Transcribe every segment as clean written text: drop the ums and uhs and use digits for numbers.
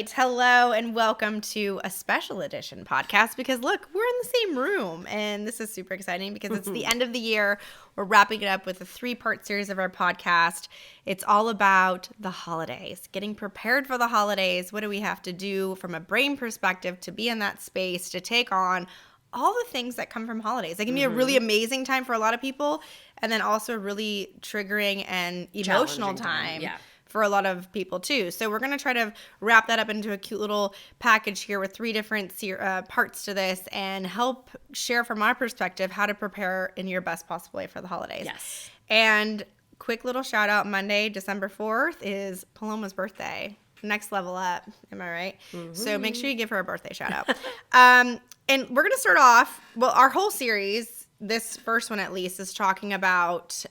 right. Hello and welcome to a special edition podcast because look, we're in the same room and this is super exciting because it's the end of the year. We're wrapping it up with a 3-part series of our podcast. It's all about the holidays, getting prepared for the holidays. What do we have to do from a brain perspective to be in that space, to take on all the things that come from holidays? It can be a really amazing time for a lot of people and then also a really triggering and emotional time. Yeah. For a lot of people too. So we're going to try to wrap that up into a cute little package here with 3 different parts to this and help share from our perspective how to prepare in your best possible way for the holidays. Yes. And quick little shout out, Monday, December 4th is Paloma's birthday. Next level up. Am I right? Mm-hmm. So make sure you give her a birthday shout out. And we're going to start off, well, our whole series, this first one at least, is talking about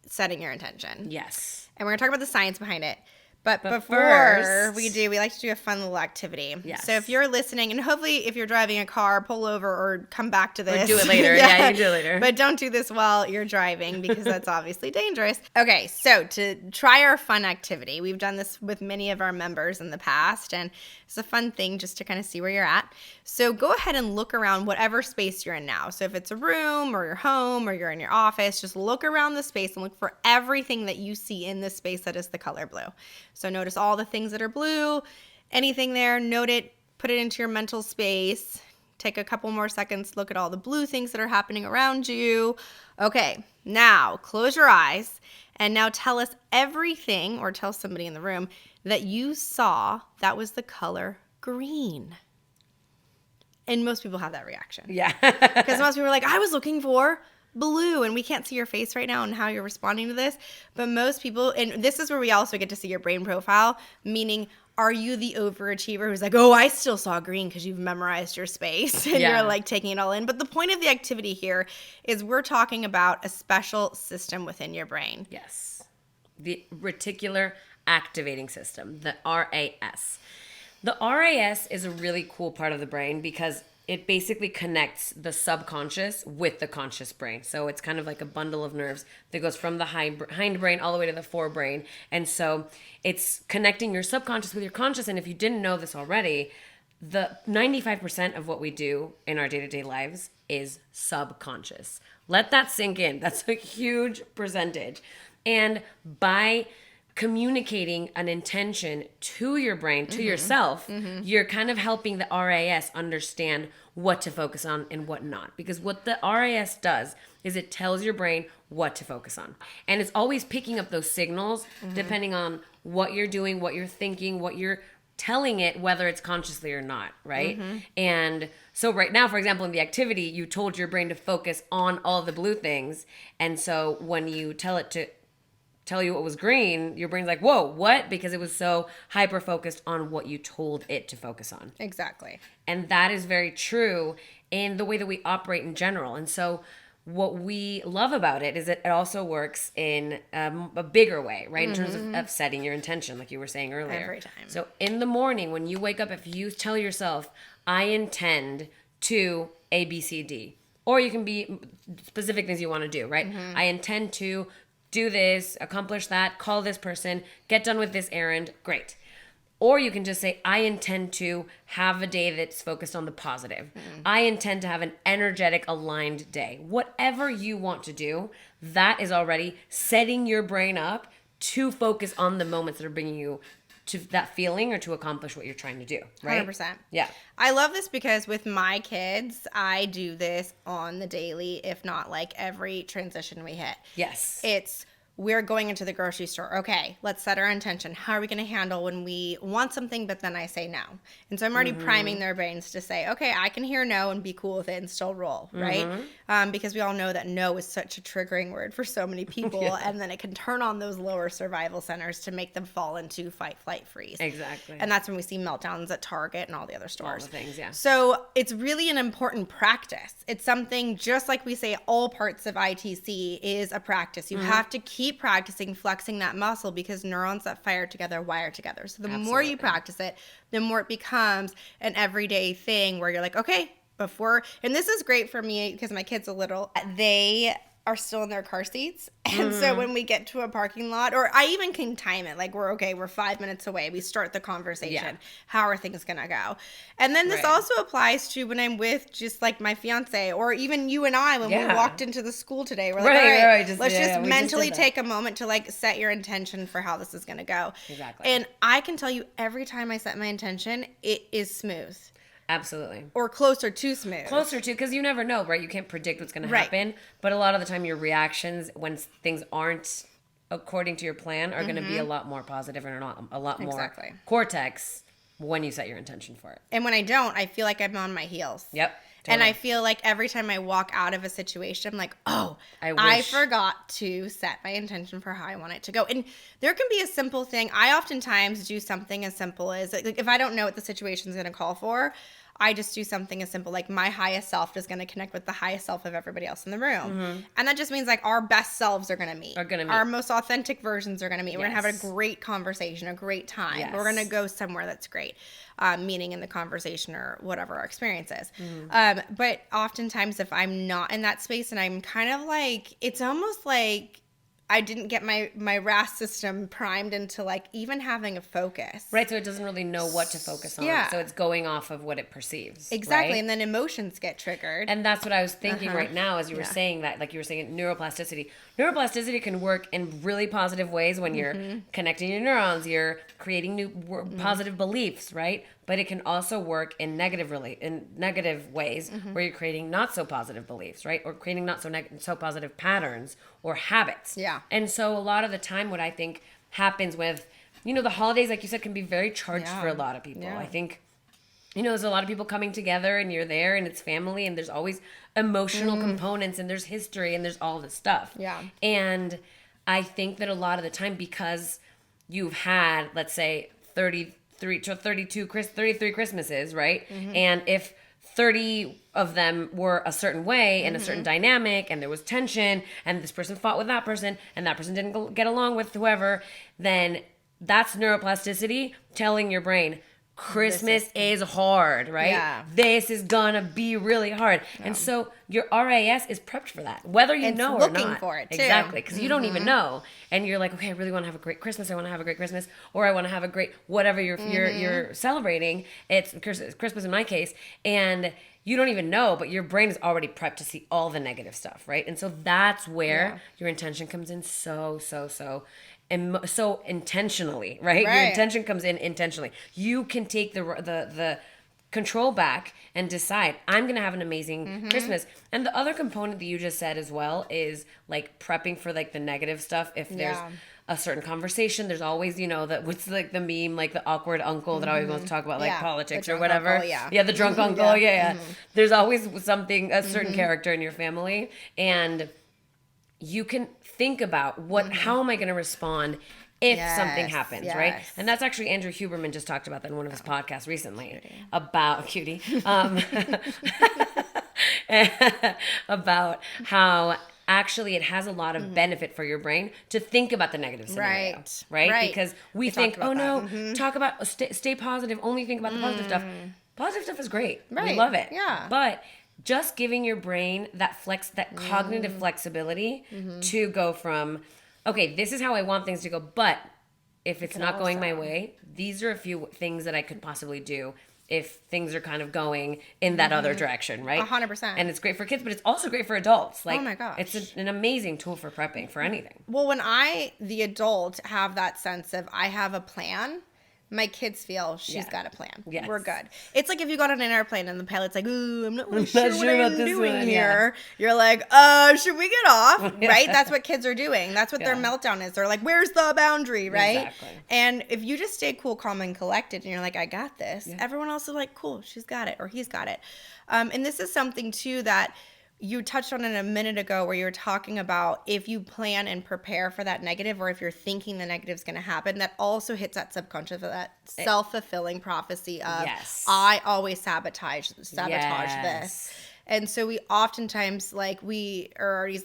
setting your intention. Yes. And we're going to talk about the science behind it. But before first, we like to do a fun little activity. Yes. So if you're listening, and hopefully if you're driving a car, pull over or come back to this. Or do it later. Yeah, you can do it later. But don't do this while you're driving because that's obviously dangerous. Okay, so to try our fun activity, we've done this with many of our members in the past, and it's a fun thing just to kind of see where you're at. So go ahead and look around whatever space you're in now. So if it's a room or your home or you're in your office, just look around the space and look for everything that you see in this space that is the color blue. So notice all the things that are blue, anything there, note it, put it into your mental space. Take a couple more seconds, look at all the blue things that are happening around you. Okay, now close your eyes and now tell us everything, or tell somebody in the room, that you saw that was the color green. And most people have that reaction. Yeah. Because most people are like, I was looking for blue, and we can't see your face right now and how you're responding to this, but most people, and this is where we also get to see your brain profile, meaning, are you the overachiever who's like, oh, I still saw green because you've memorized your space and you're like taking it all in? But the point of the activity here is we're talking about a special system within your brain. Yes. The reticular activating system, the RAS. The RAS is a really cool part of the brain because it basically connects the subconscious with the conscious brain. So it's kind of like a bundle of nerves that goes from the hind brain all the way to the forebrain. And so it's connecting your subconscious with your conscious. And if you didn't know this already, the 95% of what we do in our day-to-day lives is subconscious. Let that sink in. That's a huge percentage. And by communicating an intention to your brain, to yourself, you're kind of helping the RAS understand what to focus on and what not. Because what the RAS does is it tells your brain what to focus on. And it's always picking up those signals depending on what you're doing, what you're thinking, what you're telling it, whether it's consciously or not, right? And so right now, for example, in the activity, you told your brain to focus on all the blue things. And so when you tell it to tell you what was green, your brain's like, whoa, what? Because it was so hyper-focused on what you told it to focus on. Exactly. And that is very true in the way that we operate in general. And so what we love about it is that it also works in a bigger way, right? In terms of setting your intention, like you were saying earlier. Every time. So in the morning, when you wake up, if you tell yourself, I intend to A, B, C, D, or you can be specific things you want to do, right? I intend to do this, accomplish that, call this person, get done with this errand, great. Or you can just say, I intend to have a day that's focused on the positive. I intend to have an energetic, aligned day. Whatever you want to do, that is already setting your brain up to focus on the moments that are bringing you to that feeling or to accomplish what you're trying to do, right? 100%. Yeah. I love this because with my kids, I do this on the daily, if not like every transition we hit. Yes. It's, we're going into the grocery store. Okay, let's set our intention. How are we going to handle when we want something, but then I say no? And so I'm already priming their brains to say, okay, I can hear no and be cool with it and still roll, right? Because we all know that no is such a triggering word for so many people. And then it can turn on those lower survival centers to make them fall into fight, flight, freeze. Exactly. And that's when we see meltdowns at Target and all the other stores. All the things, yeah. So it's really an important practice. It's something, just like we say all parts of ITC is a practice. You have to keep practicing flexing that muscle because neurons that fire together wire together. So the more you practice it, the more it becomes an everyday thing where you're like, okay, before, and this is great for me because my kids are little, they are still in their car seats. And so when we get to a parking lot, or I even can time it, like we're 5 minutes away. We start the conversation. Yeah. How are things going to go? And then this Right. also applies to when I'm with just like my fiance, or even you and I, when we Yeah. walked into the school today, we're like, Right, all right, right, just- let's yeah, just yeah, we just mentally did that. take a moment to like set your intention for how this is going to go. Exactly. And I can tell you every time I set my intention, it is smooth. Absolutely. Or closer to smooth. Closer to, because you never know, right? You can't predict what's going to Right. happen. But a lot of the time, your reactions when things aren't according to your plan are going to be a lot more positive and a lot more Exactly. cortex when you set your intention for it. And when I don't, I feel like I'm on my heels. Yep. And totally. I feel like every time I walk out of a situation, I'm like, oh, I I wish. forgot to set my intention for how I want it to go. And there can be a simple thing. I oftentimes do something as simple as, like, if I don't know what the situation is going to call for, I just do something as simple like my highest self is going to connect with the highest self of everybody else in the room. And that just means like our best selves are going to meet. Our most authentic versions are going to meet. We're going to have a great conversation, a great time. Yes. We're going to go somewhere that's great, meaning in the conversation or whatever our experience is. But oftentimes if I'm not in that space and I'm kind of like, it's almost like I didn't get my RAS system primed into like even having a focus. Right, so it doesn't really know what to focus on. Yeah. So it's going off of what it perceives. Exactly. Right? And then emotions get triggered. And that's what I was thinking right now as you were Yeah. saying that, like you were saying neuroplasticity. Neuroplasticity can work in really positive ways when you're connecting your neurons, you're creating new positive beliefs, right? But it can also work in negative ways where you're creating not so positive beliefs, right? Or creating not so positive patterns or habits. Yeah. And so a lot of the time what I think happens with, the holidays, like you said, can be very charged for a lot of people. Yeah. I think there's a lot of people coming together and you're there and it's family and there's always emotional components and there's history and there's all this stuff. Yeah. And I think that a lot of the time, because you've had, let's say, 33 Christmases, right? And if 30 of them were a certain way and a certain dynamic and there was tension and this person fought with that person and that person didn't get along with whoever, then that's neuroplasticity telling your brain, Christmas is hard, right? Yeah. This is gonna be really hard. And so your RAS is prepped for that, whether you It's know or looking not. for it, too. Exactly, because you don't even know. And you're like, okay, I really want to have a great Christmas. I want to have a great Christmas. Or I want to have a great whatever you're celebrating. It's Christmas in my case. And you don't even know, but your brain is already prepped to see all the negative stuff, right? And so that's where your intention comes in so intentionally, right? Your intention comes in intentionally. You can take the control back and decide, I'm going to have an amazing Christmas. And the other component that you just said as well is like prepping for like the negative stuff. If there's a certain conversation, there's always, that what's like the meme, like the awkward uncle that always wants to talk about like politics or whatever. Uncle, yeah, the drunk uncle. Yeah. There's always something, a certain character in your family. And you can think about how am I going to respond if something happens, right? And that's actually Andrew Huberman just talked about that in one of his podcasts recently about cutie, about how actually it has a lot of benefit for your brain to think about the negative scenario, right? Because we think, oh no, talk about stay positive, only think about the positive stuff. Positive stuff is great. We love it. Yeah. But just giving your brain that cognitive flexibility to go from, okay, this is how I want things to go, but if it's not going my way, these are a few things that I could possibly do if things are kind of going in that other direction, right? 100%. And it's great for kids, but it's also great for adults. Like, oh my gosh. It's an amazing tool for prepping for anything. Well, when the adult, have that sense of I have a plan, my kids feel she's got a plan. Yes. We're good. It's like if you got on an airplane and the pilot's like, ooh, I'm not really not sure what sure about I'm this doing one, here. You're like, should we get off? Right? That's what kids are doing. That's what their meltdown is. They're like, where's the boundary, right? Exactly. And if you just stay cool, calm, and collected, and you're like, I got this, everyone else is like, cool, she's got it, or he's got it. And this is something, too, that you touched on it a minute ago where you were talking about if you plan and prepare for that negative, or if you're thinking the negative is going to happen, that also hits that subconscious, that self-fulfilling prophecy of I always sabotage this. And so we oftentimes we are already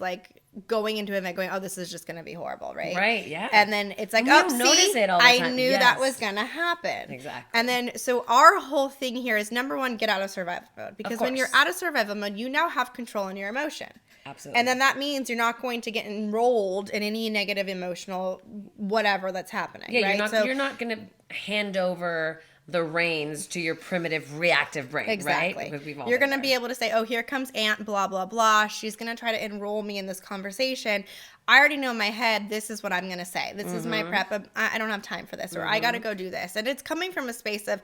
going into it and going, oh, this is just going to be horrible, right? Right, yeah. And then it's like, we don't notice it all the time. I knew that was going to happen. Exactly. And then, so our whole thing here is, number one, get out of survival mode. Because when you're out of survival mode, you now have control in your emotion. Absolutely. And then that means you're not going to get enrolled in any negative emotional whatever that's happening. Yeah, right? You're not going to hand over the reins to your primitive reactive brain, exactly. right? Because you're going to be able to say, oh, here comes Aunt blah, blah, blah. She's going to try to enroll me in this conversation. I already know in my head, this is what I'm going to say. This is my prep. I don't have time for this, or I got to go do this. And it's coming from a space of,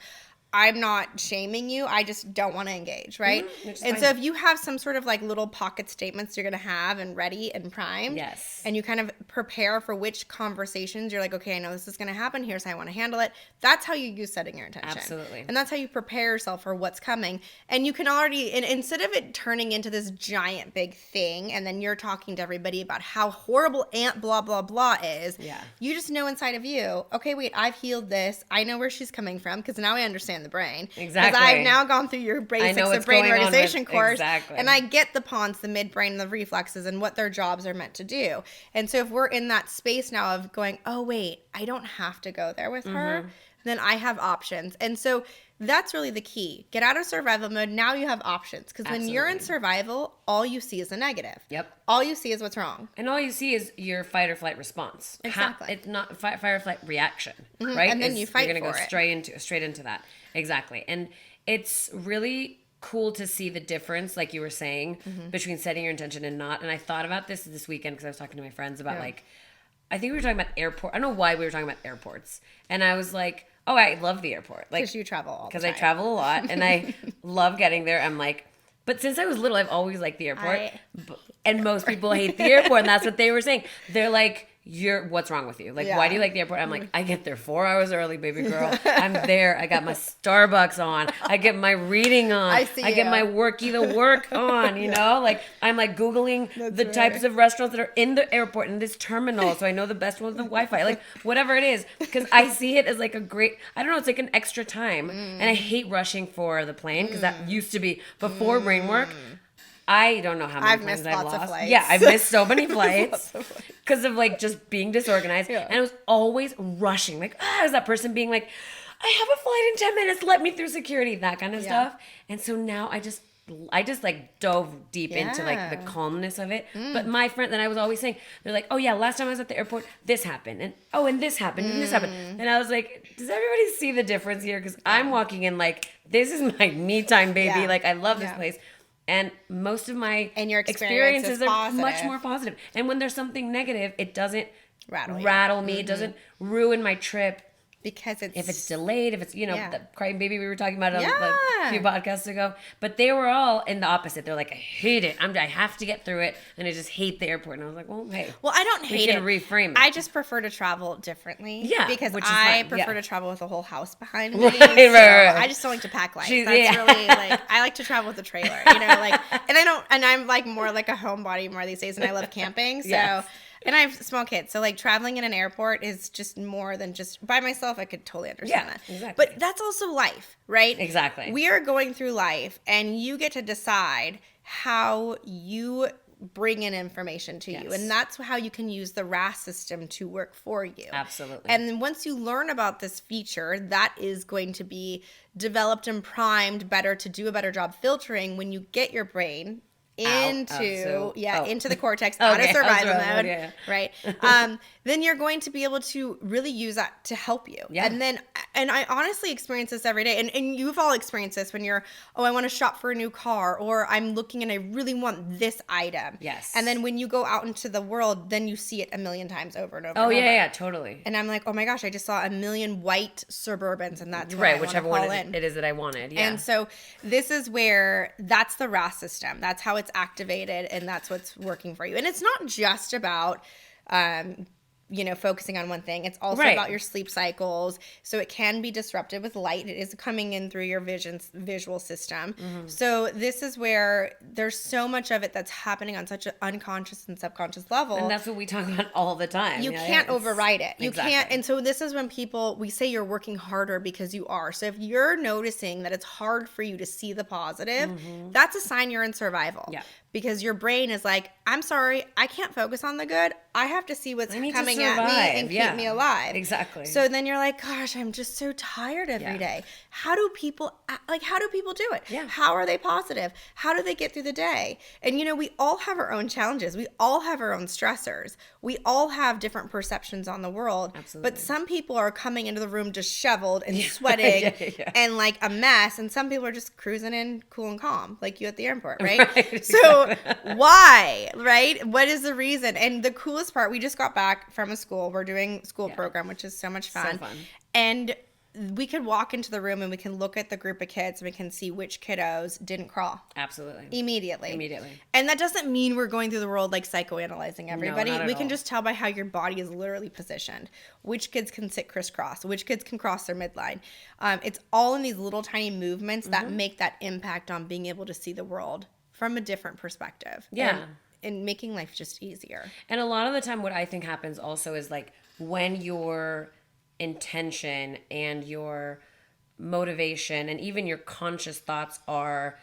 I'm not shaming you. I just don't want to engage, right? And so if you have some sort of little pocket statements you're going to have and ready and primed. Yes. And you kind of prepare for which conversations you're like, okay, I know this is going to happen. Here's how I want to handle it. That's how you use setting your intention. Absolutely. And that's how you prepare yourself for what's coming. And you can already, and instead of it turning into this giant big thing, and then you're talking to everybody about how horrible Aunt blah, blah, blah is. Yeah. You just know inside of you, okay, wait, I've healed this. I know where she's coming from because now I understand the brain. Exactly. Because I've now gone through your basics of brain organization course. Exactly. And I get the pons, the midbrain, and the reflexes, and what their jobs are meant to do. And so if we're in that space now of going, oh, wait, I don't have to go there with her, then I have options. And so that's really the key. Get out of survival mode. Now you have options. Because when you're in survival, all you see is the negative. Yep. All you see is what's wrong. And all you see is your fight or flight response. Exactly. It's not fight or flight reaction, right? And then you fight for it. You're going to go straight into that. Exactly. And it's really cool to see the difference, like you were saying, between setting your intention and not. And I thought about this weekend because I was talking to my friends about I think we were talking about airport. I don't know why we were talking about airports. And I was like, oh, I love the airport. Because you travel all the time. Because I travel a lot and I love getting there. I'm like, but since I was little, I've always liked the airport. And most people hate the airport. And that's what they were saying. They're like, what's wrong with you? Why do you like the airport? I'm like, I get there 4 hours early, baby girl. I'm there. I got my Starbucks on. I get my reading on. I get my worky the work on, I'm Googling the types of restaurants that are in the airport in this terminal. So I know the best ones with the Wi-Fi, whatever it is, because I see it as a great, I don't know, it's an extra time. And I hate rushing for the plane because that used to be before brain work. I don't know how many times I've lost. Of flights. Yeah, I've missed so many flights because of just being disorganized. Yeah. And I was always rushing. Is that person being like, I have a flight in 10 minutes, let me through security, that kind of stuff. And so now I just dove deep into the calmness of it. But my friend, then I was always saying, they're like, oh yeah, last time I was at the airport, this happened. And and this happened, and this happened. And I was like, does everybody see the difference here? Because I'm walking in this is my me time, baby. Yeah. I love this place. And most of my your experiences are much more positive. And when there's something negative, it doesn't rattle me. It doesn't ruin my trip. Because if it's delayed, if it's, the crying baby we were talking about a few podcasts ago. But they were all in the opposite. They're like, I hate it. I have to get through it. And I just hate the airport. And I was like, well, hey. Well, I don't hate it. We can reframe it. I just prefer to travel differently. Yeah. Because I prefer to travel with a whole house behind me. Right. I just don't like to pack light. That's really I like to travel with a trailer, and I'm more a homebody more these days, and I love camping. So. Yes. And I have small kids, so traveling in an airport is just more than just by myself. I could totally understand that. Exactly. But that's also life, right? Exactly. We are going through life, and you get to decide how you bring in information to you. And that's how you can use the RAS system to work for you. Absolutely. And then once you learn about this feature, that is going to be developed and primed better to do a better job filtering when you get your brain into the cortex, out of survival mode, right? Then you're going to be able to really use that to help you. Yeah. And I honestly experience this every day. And you've all experienced this when you're, I want to shop for a new car, or I'm looking and I really want this item. Yes. And then when you go out into the world, then you see it a million times over and over. Oh, yeah, totally. And I'm like, oh my gosh, I just saw a million white Suburbans, and that's right, whichever one it is that I wanted. Yeah. And so this is where that's the RAS system. That's how it's activated, and that's what's working for you. And it's not just about focusing on one thing. It's also Right. about your sleep cycles. So it can be disrupted with light. It is coming in through your visual system. So this is where there's so much of it that's happening on such an unconscious and subconscious level. And that's what we talk about all the time. You Yeah, can't it's- override it. You exactly. can't. And so this is when we say you're working harder because you are. So if you're noticing that it's hard for you to see the positive, that's a sign you're in survival. Yeah. Because your brain is like, I'm sorry, I can't focus on the good. I have to see what's I need to coming at me survive. and Yeah. keep me alive. Exactly. So then you're like, gosh, I'm just so tired every day. How do people do it? Yeah. How are they positive? How do they get through the day? And we all have our own challenges. We all have our own stressors. We all have different perceptions on the world. Absolutely. But some people are coming into the room disheveled and sweating and like a mess. And some people are just cruising in cool and calm, like you at the airport, right? Right, So why, right? What is the reason? And the coolest part, we just got back from a school. We're doing school program, which is so much fun. So fun. And we could walk into the room and we can look at the group of kids and we can see which kiddos didn't crawl. Absolutely. Immediately. And that doesn't mean we're going through the world like psychoanalyzing everybody. not at We can all. just tell by how your body is literally positioned. Which kids can sit crisscross, which kids can cross their midline. It's all in these little tiny movements that make that impact on being able to see the world from a different perspective. Yeah. And making life just easier. And a lot of the time what I think happens also is like when your intention and your motivation and even your conscious thoughts are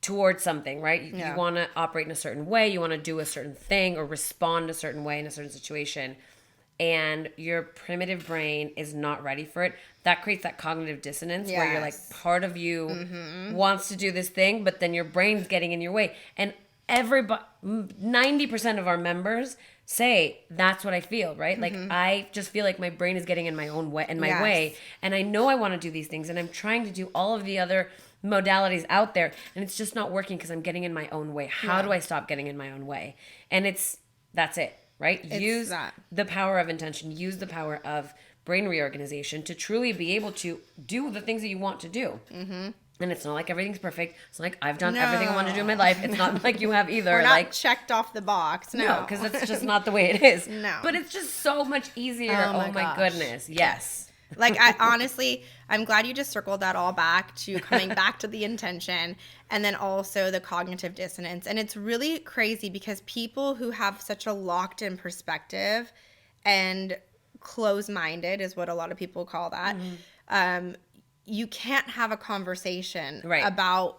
towards something, right? You want to operate in a certain way, you want to do a certain thing or respond a certain way in a certain situation, and your primitive brain is not ready for it. That creates that cognitive dissonance where you're like, part of you wants to do this thing, but then your brain's getting in your way. And 90% of our members say that's what I feel, right? Like I just feel like my brain is getting in my own way, way, and I know I want to do these things, and I'm trying to do all of the other modalities out there, and it's just not working because I'm getting in my own way. How do I stop getting in my own way? And that's it, right? Use the power of intention, use the power of brain reorganization to truly be able to do the things that you want to do. And it's not like everything's perfect. It's not like I've done everything I want to do in my life. It's not like you have either. We're not like checked off the box. No, because that's just not the way it is. No. But it's just so much easier. Oh my gosh. goodness. Yes. Like I'm glad you just circled that all back to coming back to the intention and then also the cognitive dissonance. And it's really crazy because people who have such a locked in perspective and closed-minded is what a lot of people call that. You can't have a conversation about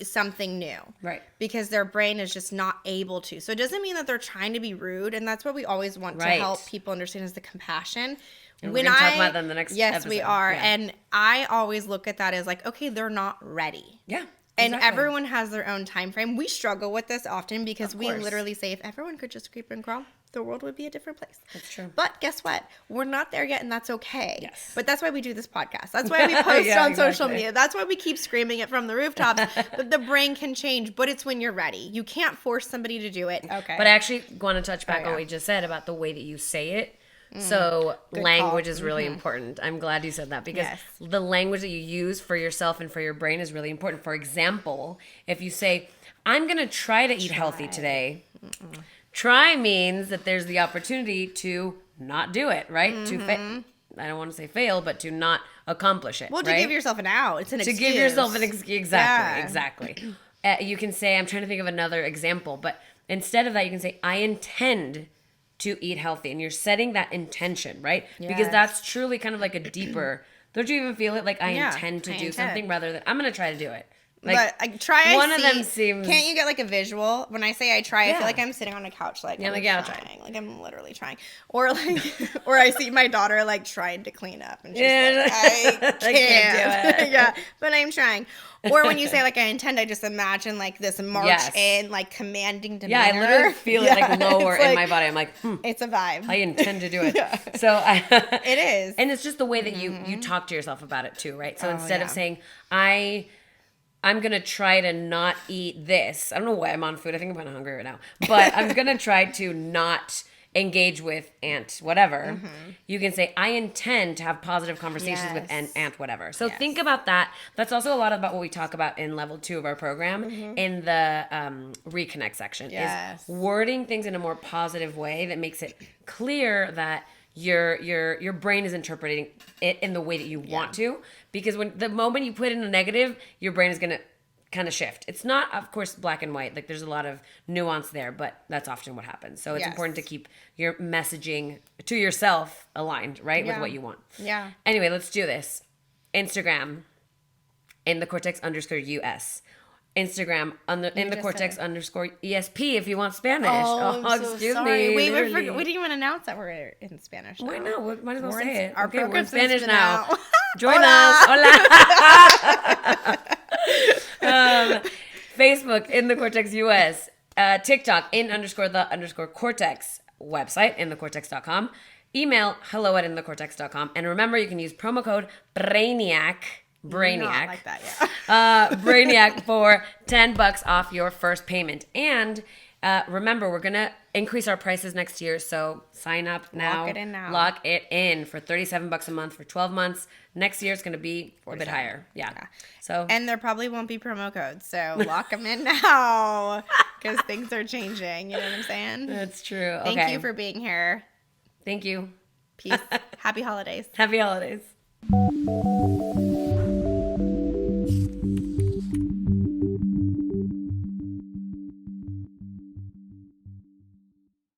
something new. Right. Because their brain is just not able to. So it doesn't mean that they're trying to be rude. And that's what we always want to help people understand is the compassion. And we're going to talk about that in the next episode. Yes, we are. Yeah. And I always look at that as like, okay, they're not ready. Yeah. And everyone has their own time frame. We struggle with this often because we literally say if everyone could just creep and crawl, the world would be a different place. That's true. But guess what? We're not there yet, and that's okay. Yes. But that's why we do this podcast. That's why we post on social media. That's why we keep screaming it from the rooftops. But the brain can change, but it's when you're ready. You can't force somebody to do it. Okay. But I actually want to touch back on what we just said about the way that you say it. So language is really important. I'm glad you said that because the language that you use for yourself and for your brain is really important. For example, if you say, I'm going to try to eat healthy today. Try means that there's the opportunity to not do it, right? To I don't want to say fail, but to not accomplish it. Well, to give yourself an out. It's an excuse. To give yourself an excuse. Exactly. You can say, I'm trying to think of another example, but instead of that, you can say, I intend to eat healthy. And you're setting that intention, right? Yes. Because that's truly kind of like a deeper, don't you even feel it? Like I intend to do something rather than I'm going to try to do it. Like, but I try. One of them seems. Can't you get like a visual? When I say I try, I feel like I'm sitting on a couch, like I'm I'll trying, like I'm literally trying, or like, or I see my daughter like trying to clean up, and she's like, I can't do it. Yeah, but I'm trying. Or when you say like I intend, I just imagine like this march in, like commanding demeanor. Yeah, I literally feel it like lower in my body. I'm like, it's a vibe. I intend to do it. So it is, and it's just the way that you talk to yourself about it too, right? So instead of saying I'm going to try to not eat this. I don't know why I'm on food. I think I'm kind of hungry right now. But I'm going to try to not engage with Aunt whatever, you can say, I intend to have positive conversations with Aunt whatever. So think about that. That's also a lot about what we talk about in level 2 of our program in the reconnect section is wording things in a more positive way that makes it clear that your brain is interpreting it in the way that you want to, because when the moment you put in a negative, your brain is going to kind of shift. It's not, of course, black and white. Like there's a lot of nuance there, but that's often what happens. So it's important to keep your messaging to yourself aligned, right? With what you want. Yeah. Anyway, let's do this. Instagram in the Cortex_US. Instagram in the Cortex_ESP if you want Spanish. Oh, I'm so excuse sorry. me. Wait, we didn't even announce that we're in Spanish now. Why not? We might as well say it. Our Okay, we're in program's Spanish been now. out. Join us. Hola. Facebook in the Cortex US. TikTok in_the_Cortex. Website inthecortex.com. Email hello@inthecortex.com. And remember, you can use promo code BRAINIAC. Not like that, Brainiac for $10 off your first payment. And remember, we're gonna increase our prices next year, so sign up now. Lock it in now. Lock it in for $37 a month for 12 months. Next year it's gonna be a bit higher. Yeah. So and there probably won't be promo codes, so lock them in now because things are changing. You know what I'm saying? That's true. Thank you for being here. Thank you. Peace. Happy holidays. Happy holidays.